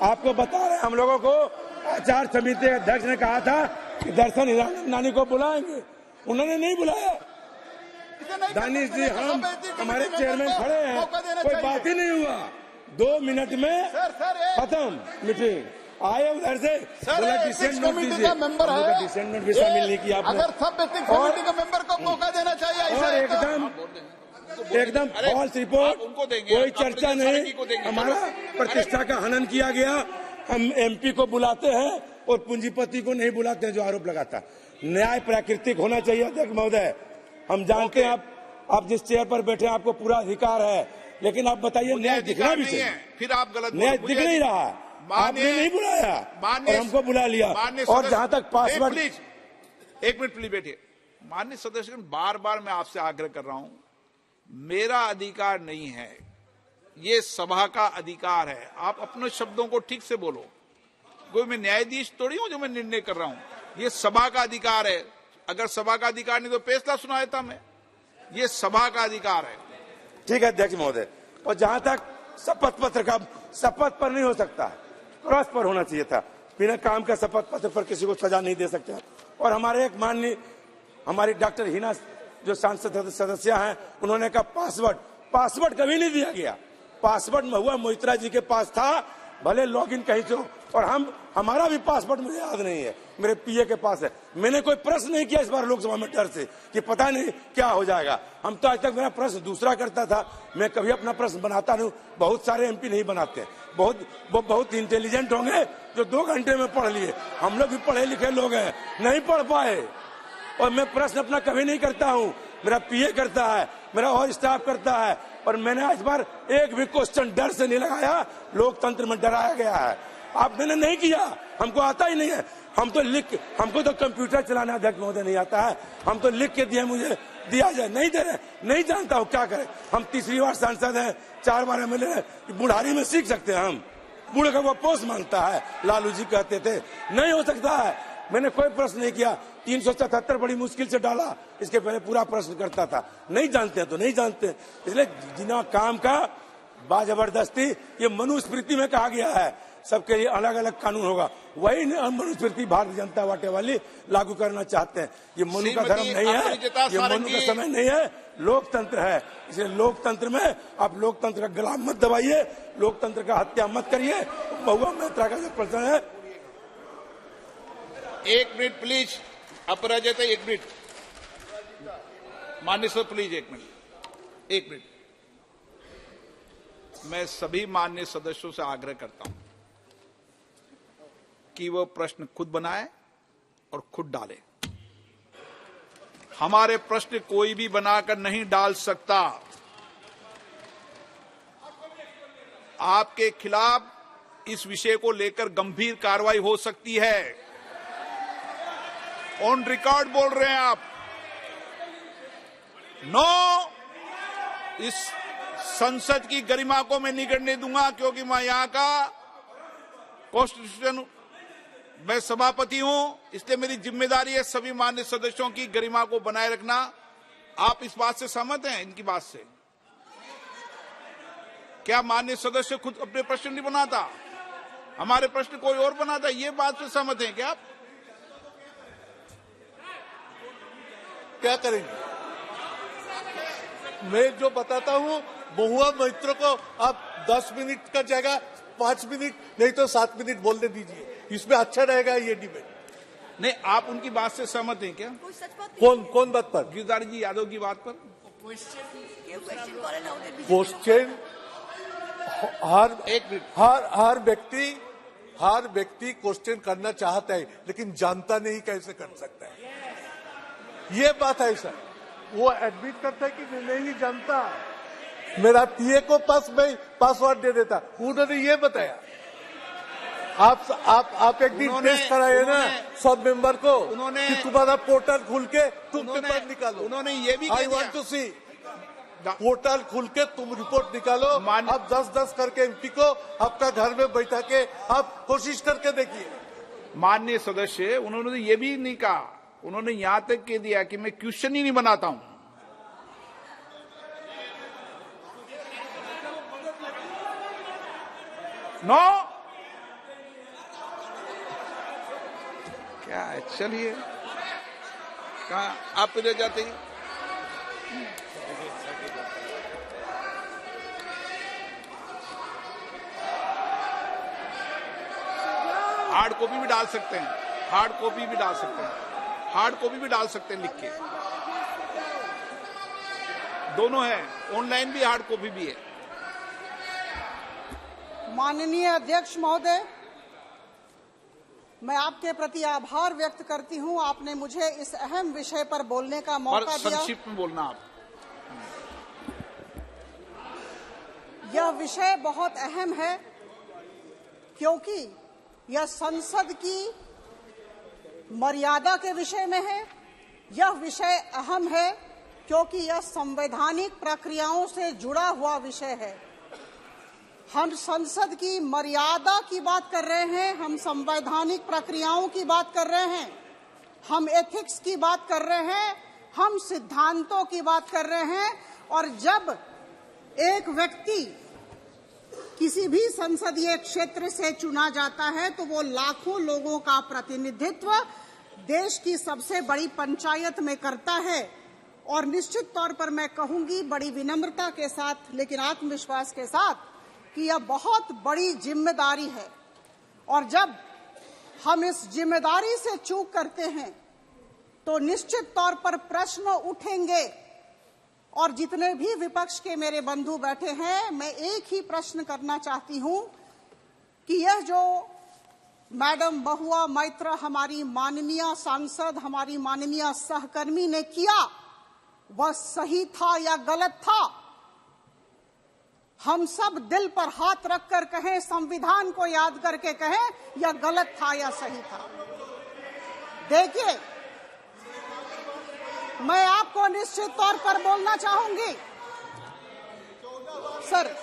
आपको बता रहे हैं, हम लोगों को आचार समिति अध्यक्ष ने कहा था कि दर्शन हीरानंदानी को बुलाएंगे, उन्होंने नहीं बुलाया। दानिश जी, हमारे चेयरमैन खड़े हैं, कोई बात ही नहीं हुआ। 2 मिनट में खत्म मीटिंग। आए उधर से बोला डिसेंट नोट दीजिए, डिसेंट नोट भी शामिल नहीं किया आपने। अगर सब एथिक्स कमेटी के मेंबर को मौका देना चाहिए, और एकदम फॉल्स रिपोर्ट, कोई चर्चा नहीं, हमारा प्रतिष्ठा का हनन किया गया। हम एमपी को बुलाते हैं और पूंजीपति को नहीं बुलाते हैं जो आरोप लगाता। न्याय प्राकृतिक होना चाहिए अध्यक्ष महोदय। हम जानते हैं आप जिस चेयर पर बैठे हैं आपको पूरा अधिकार है, लेकिन आप बताइए न्याय दिखना भी चाहिए। फिर आप गलत, न्याय दिख नहीं रहा है, आपने नहीं बुलाया और हमको बुला लिया। और जहां तक पासवर्ड, एक मिनट प्लीज बैठिए। माननीय सदस्य, बार बार मैं आपसे आग्रह कर रहा हूं, मेरा अधिकार नहीं है, ये सभा का अधिकार है। आप अपने शब्दों को ठीक से बोलो। कोई मैं न्यायाधीश थोड़ी हूं जो मैं निर्णय कर रहा हूं, ये सभा का अधिकार है। अगर सभा का अधिकार नहीं तो फैसला सुनाया था मैं, ये सभा का अधिकार है। ठीक है अध्यक्ष महोदय। और जहां तक शपथ पत्र का, शपथ पर नहीं हो सकता है, क्रॉस पर होना चाहिए था। बिना काम का शपथ पत्र पर किसी को सजा नहीं दे सकते। और हमारे एक माननीय हमारी डॉक्टर हिना जो सांसद सदस्य हैं, उन्होंने कहा पासवर्ड कभी नहीं दिया गया। पासवर्ड महुआ मोइत्रा जी के पास था, भले लॉगिन कहीं से और हमारा भी पासपोर्ट मुझे याद नहीं है, मेरे पीए के पास है। मैंने कोई प्रश्न नहीं किया इस बार लोकसभा में डर से कि पता नहीं क्या हो जाएगा। हम तो आज तक मेरा प्रश्न दूसरा करता था, मैं कभी अपना प्रश्न बनाता नहीं। बहुत सारे एमपी नहीं बनाते, बहुत इंटेलिजेंट होंगे जो 2 घंटे में पढ़ लिए। हम लोग भी पढ़े लिखे लोग हैं, नहीं पढ़ पाए। और मैं प्रश्न अपना कभी नहीं करता हूँ, मेरा पीए करता है, मेरा और स्टाफ करता है। और मैंने इस बार एक भी क्वेश्चन डर से नहीं लगाया, लोकतंत्र में डराया गया है। आप मैंने नहीं किया, हमको आता ही नहीं है। हमको तो कंप्यूटर चलाना अध्यक्ष महोदय नहीं आता है। हम तो लिख के दिए, मुझे दिया जाए, नहीं दे रहे, नहीं जानता हूँ क्या करें। हम तीसरी बार सांसद हैं, 4 बार एमएलए हैं, बुढ़ारी में सीख सकते हैं हम। बूढ़े का वो पोस्ट मांगता है, लालू जी कहते थे, नहीं हो सकता है। मैंने कोई प्रश्न नहीं किया, 377 बड़ी मुश्किल से डाला, इसके पहले पूरा प्रश्न करता था। नहीं जानते हैं तो नहीं जानते, इसलिए जिना काम का बाजबरदस्ती, ये मनुस्मृति में कहा गया है सबके लिए अलग अलग कानून होगा, वही मनुस्मृति भारतीय जनता पार्टी वाली लागू करना चाहते हैं। ये मनु का धर्म नहीं है, ये मनु का समय नहीं है, लोकतंत्र है। इसलिए लोकतंत्र में आप लोकतंत्र का गला मत दबाइए, लोकतंत्र का हत्या मत करिए। महुआ मैत्रा का जो प्रश्न है, 1 मिनट प्लीज, अपराजिता 1 मिनट, माननीय सर प्लीज 1 मिनट, 1 मिनट। मैं सभी माननीय सदस्यों से आग्रह करता हूं कि वो प्रश्न खुद बनाए और खुद डाले। हमारे प्रश्न कोई भी बनाकर नहीं डाल सकता। आपके खिलाफ इस विषय को लेकर गंभीर कार्रवाई हो सकती है। ऑन रिकॉर्ड बोल रहे हैं आप। नो, इस संसद की गरिमा को मैं नहीं करने दूंगा, क्योंकि मैं यहां का कॉन्स्टिट्यूशन मैं सभापति हूं, इसलिए मेरी जिम्मेदारी है सभी माननीय सदस्यों की गरिमा को बनाए रखना। आप इस बात से सहमत हैं, इनकी बात से? क्या माननीय सदस्य खुद अपने प्रश्न नहीं बनाता, हमारे प्रश्न कोई और बनाता? ये बात से सहमत हैं क्या आप? क्या करेंगे? मैं जो बताता हूं, महुआ मैत्रों को आप 10 मिनट का जगह 5 मिनट नहीं तो 7 मिनट बोलने दीजिए, इसमें अच्छा रहेगा ये डिबेट। नहीं, आप उनकी बात से सहमत हैं क्या? कौन बात पर? गिरधारी जी यादव की बात पर। क्वेश्चन हर व्यक्ति क्वेश्चन करना चाहता है, लेकिन जानता नहीं कैसे कर सकता है। ये बात है सर, वो एडमिट करता है कि मैं नहीं जानता, मेरा पीए को पासवर्ड दे देता, उन्होंने ये बताया। आप एक दिन टेस्ट कराए ना सब मेंबर को, कि तुम्हारा पोर्टल खुल के तुम पेपर निकालो। उन्होंने ये भी I want to see, portal खुल के तुम रिपोर्ट निकालो। आप 10-10 करके एमपी को आपका घर में बैठा के आप कोशिश करके देखिए। माननीय सदस्य, उन्होंने ये भी नहीं कहा, उन्होंने यहां तक कह दिया कि मैं क्वेश्चन ही नहीं बनाता हूं। नो, क्या है? चलिए, कहा आप ले जाते हैं? हार्ड कॉपी भी डाल सकते हैं, हार्ड कॉपी भी डाल सकते हैं, हार्ड कॉपी भी डाल सकते हैं लिख के, दोनों है, ऑनलाइन भी हार्ड कॉपी भी है। माननीय अध्यक्ष महोदय, मैं आपके प्रति आभार व्यक्त करती हूं, आपने मुझे इस अहम विषय पर बोलने का मौका दिया। संक्षिप्त में बोलना आप। यह विषय बहुत अहम है, क्योंकि यह संसद की मर्यादा के विषय में है। यह विषय अहम है क्योंकि यह संवैधानिक प्रक्रियाओं से जुड़ा हुआ विषय है। हम संसद की मर्यादा की बात कर रहे हैं, हम संवैधानिक प्रक्रियाओं की बात कर रहे हैं, हम एथिक्स की बात कर रहे हैं, हम सिद्धांतों की बात कर रहे हैं। और जब एक व्यक्ति किसी भी संसदीय क्षेत्र से चुना जाता है तो वो लाखों लोगों का प्रतिनिधित्व देश की सबसे बड़ी पंचायत में करता है। और निश्चित तौर पर मैं कहूंगी बड़ी विनम्रता के साथ लेकिन आत्मविश्वास के साथ कि यह बहुत बड़ी जिम्मेदारी है। और जब हम इस जिम्मेदारी से चूक करते हैं तो निश्चित तौर पर प्रश्न उठेंगे। और जितने भी विपक्ष के मेरे बंधु बैठे हैं, मैं एक ही प्रश्न करना चाहती हूं कि यह जो मैडम महुआ मैत्रा, हमारी माननीय सांसद, हमारी माननीय सहकर्मी ने किया, वह सही था या गलत था? हम सब दिल पर हाथ रखकर कहें, संविधान को याद करके कहें, या गलत था या सही था। देखिए, मैं आपको निश्चित तौर पर बोलना चाहूंगी सर,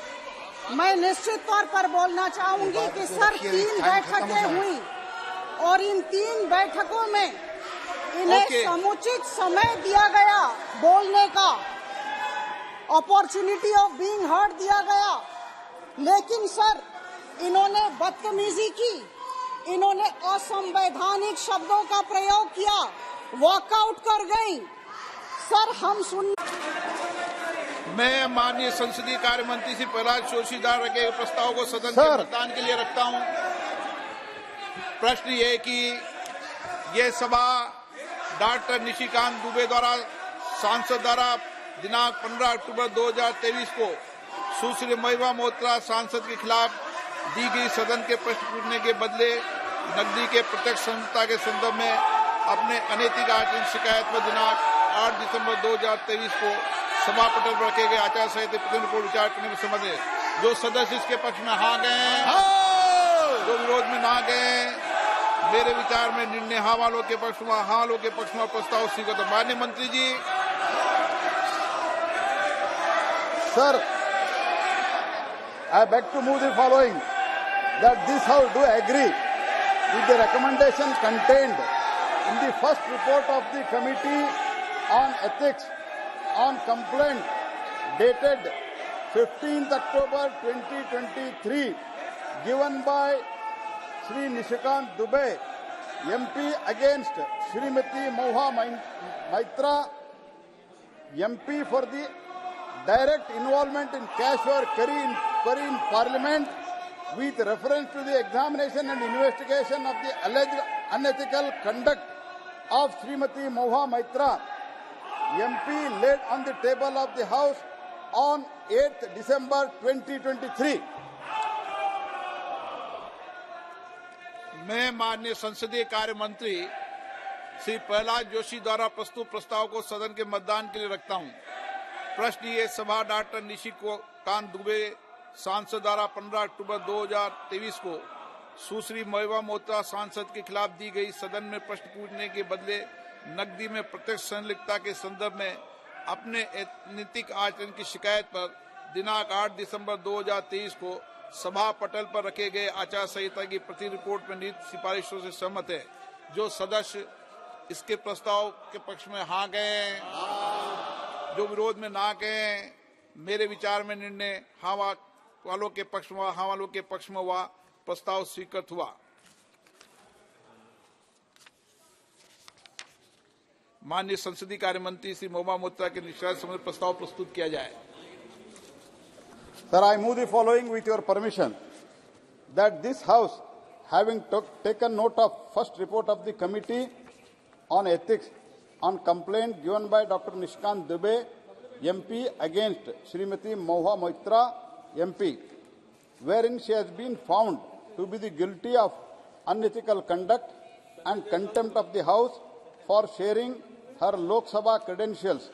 मैं निश्चित तौर पर बोलना चाहूंगी कि सर 3 बैठकें हुई और इन 3 बैठकों में इन्हें समुचित समय दिया गया, बोलने का अपॉर्चुनिटी ऑफ बीइंग हर्ड दिया गया। लेकिन सर, इन्होंने बदतमीजी की, इन्होंने असंवैधानिक शब्दों का प्रयोग किया, वॉकआउट कर गई। सर, हम सुन मैं माननीय संसदीय कार्य मंत्री श्री प्रहलाद जोशी द्वारा रखे प्रस्ताव को सदन के मतदान के लिए रखता हूं। प्रश्न ये कि ये सभा डॉक्टर निशिकांत दुबे द्वारा सांसद द्वारा दिनांक 15 अक्टूबर 2023 को सुश्री महिमा मोत्रा सांसद के खिलाफ दी गई सदन के प्रश्न पूछने के बदले नकदी के प्रत्यक्ष संहिता के संदर्भ में अपने अनैतिक आचरण शिकायत पर दिनांक 8 दिसंबर 2023 को सभा पटल पर रखे गए आचार संहिता प्रतिनिधि को विचार करने में सम्मत है। जो सदस्य इसके पक्ष में हाँ गए, जो विरोध में ना गए, मेरे विचार में निर्णय हाँ वालों के पक्ष में, हाँ वालों के पक्ष में प्रस्ताव स्वीकृत है। माननीय मंत्री जी। Sir, I beg to move the following, that this House do agree with the recommendation contained in the first report of the Committee on Ethics on Complaint dated 15th October 2023 given by Shri Nishikant Dubey, MP against Shrimati Mohua Maitra, MP for the direct involvement in cash or query in Parliament with reference to the examination and investigation of the alleged unethical conduct of Srimati Mohua Maitra, MP, laid on the table of the House on 8th December 2023. मैं माननीय संसदीय कार्य मंत्री श्री प्रहलाद जोशी द्वारा प्रस्तुत प्रस्ताव को सदन के मतदान के लिए रखता हूं। प्रश्न ये सभा डॉक्टर निशिकांत दुबे सांसद द्वारा 15 अक्टूबर 2023 को सुश्री महिमा मोत्रा सांसद के खिलाफ दी गई सदन में प्रश्न पूछने के बदले नकदी में प्रत्यक्ष संलिप्तता के संदर्भ में अपने अनैतिक आचरण की शिकायत पर दिनांक 8 दिसंबर 2023 को सभा पटल पर रखे गए आचार संहिता की प्रति रिपोर्ट में नीति सिफारिशों से सहमत है। जो सदस्य इसके प्रस्ताव के पक्ष में हाँ गए, जो विरोध में ना गए, मेरे विचार में निर्णय हाँ वालों के पक्ष में, हाँ वालों के पक्ष में हुआ, प्रस्ताव स्वीकृत हुआ। माननीय संसदीय कार्य मंत्री श्री महिमा मोत्रा के निष्कासन संबंधी प्रस्ताव प्रस्तुत किया जाए। Sir, I move the following with your permission, that this House, having taken note of first report of the Committee on Ethics on complaint given by Dr. Nishikant Dubey, MP, against Srimati Mohua Maitra, MP, wherein she has been found to be the guilty of unethical conduct and contempt of the House for sharing her Lok Sabha credentials,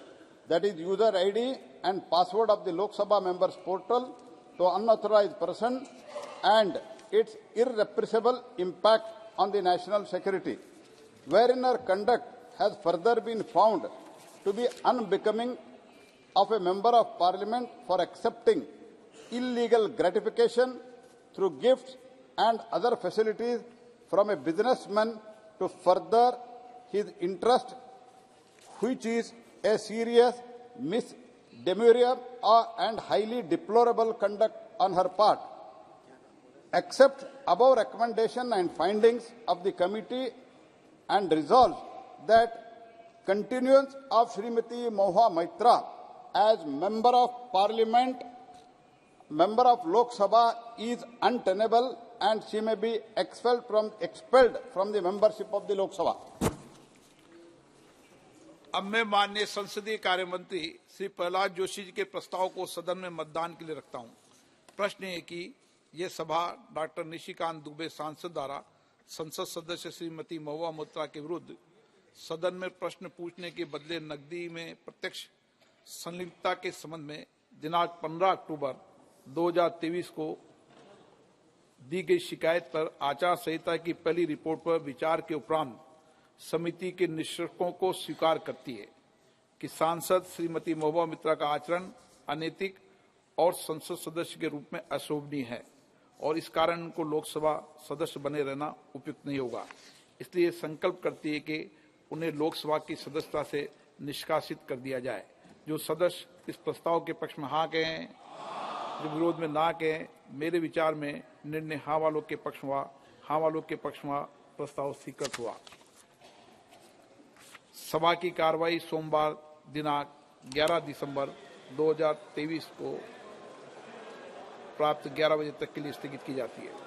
that is user ID and password of the Lok Sabha members portal, to unauthorized person, and its irrepressible impact on the national security, wherein her conduct has further been found to be unbecoming of a member of Parliament for accepting illegal gratification through gifts and other facilities from a businessman to further his interest, which is a serious misdemeanor and highly deplorable conduct on her part. Accept above recommendation and findings of the committee and resolve that continuance of Srimati Mohua Maitra as Member of Parliament, Member of Lok Sabha is untenable and she may be expelled from the membership of the Lok Sabha. अब मैं माननीय संसदीय कार्य मंत्री श्री प्रहलाद जोशी जी के प्रस्ताव को सदन में मतदान के लिए रखता हूं। प्रश्न है कि यह सभा डॉक्टर निशिकांत दुबे सांसद द्वारा संसद सदस्य श्रीमती महुआ मोइत्रा के विरुद्ध सदन में प्रश्न पूछने के बदले नकदी में प्रत्यक्ष संलिप्तता के संबंध में दिनांक 15 अक्टूबर 2023 को दी गई शिकायत पर आचार संहिता की पहली रिपोर्ट पर विचार के उपरांत समिति के निष्कर्षों को स्वीकार करती है कि सांसद श्रीमती महुआ मोइत्रा का आचरण अनैतिक और संसद सदस्य के रूप में अशोभनीय है और इस कारण उनको लोकसभा सदस्य बने रहना उपयुक्त नहीं होगा। इसलिए संकल्प करती है कि उन्हें लोकसभा की सदस्यता से निष्कासित कर दिया जाए। जो सदस्य इस प्रस्ताव के पक्ष में हाँ कहें, जो विरोध में ना कहें, मेरे विचार में निर्णय हाँ वालों के पक्ष में हुआ। हाँ वालों के पक्ष में प्रस्ताव स्वीकृत हुआ। सभा की कार्रवाई सोमवार दिनांक 11 दिसंबर 2023 को प्राप्त 11 बजे तक के लिए स्थगित की जाती है।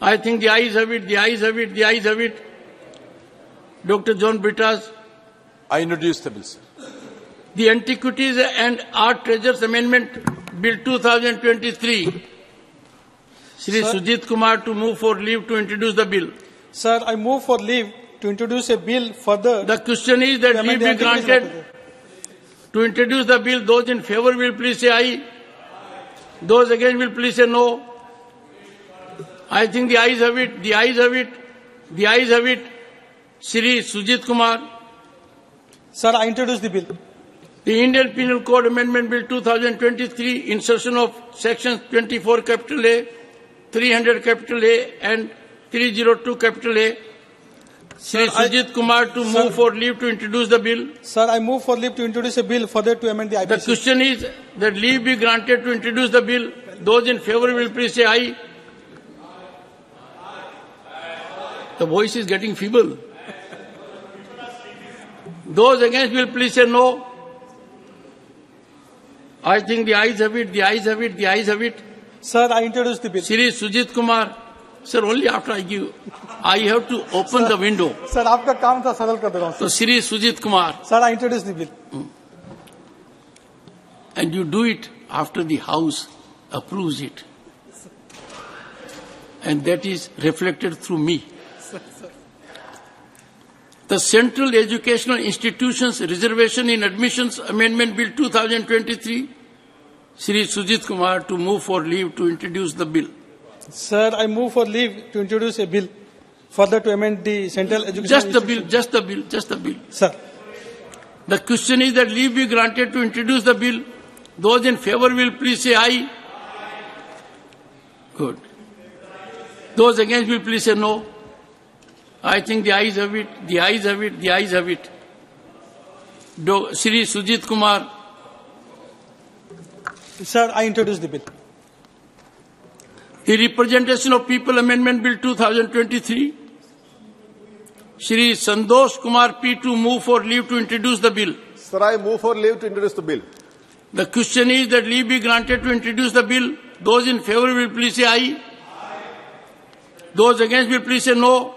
I think the ayes have it, the ayes have it, the ayes have it. Dr. John Brittas. I introduce the bill, sir. The Antiquities and Art Treasures Amendment Bill 2023. Shri Sujit Kumar to move for leave to introduce the bill. Sir, I move for leave to introduce a bill further. The question is that leave be granted to introduce the bill. Those in favor will please say aye. Those against will please say no. I think the ayes have it, the ayes have it, the ayes have it. Shri Sujit Kumar. Sir, I introduce the bill. The Indian Penal Code Amendment Bill 2023, insertion of sections 24 capital A, 300 capital A and 302 capital A. Shri Sujit Kumar to move for leave to introduce the bill. Sir, I move for leave to introduce a bill further to amend the IPC. The question is that leave be granted to introduce the bill. Those in favor will please say aye. The voice is getting feeble. Those against will please say no. I think the ayes have it, the ayes have it, the ayes have it. Sir, I introduce the bill. Shri Sujit Kumar. Sir, only after I have to open the window. Sir, आपका काम था सरल कर दे रहा हूँ. So Shri Sujit Kumar. Sir, I introduce the bill. And you do it after the House approves it. And that is reflected through me. The Central Educational Institutions Reservation in Admissions Amendment Bill 2023, Shri Sujit Kumar to move for leave to introduce the bill. Sir, I move for leave to introduce a bill further to amend the Central Education. Just the bill. Sir. The question is that leave be granted to introduce the bill. Those in favor will please say aye. Good. Those against will please say no. I think the ayes have it, the ayes have it, the ayes have it. Shri Sujit Kumar. Sir, I introduce the bill. The Representation of People Amendment Bill 2023. Shri Sandosh Kumar P to move for leave to introduce the bill. Sir, I move for leave to introduce the bill. The question is that leave be granted to introduce the bill. Those in favor will please say aye. Those against will please say no.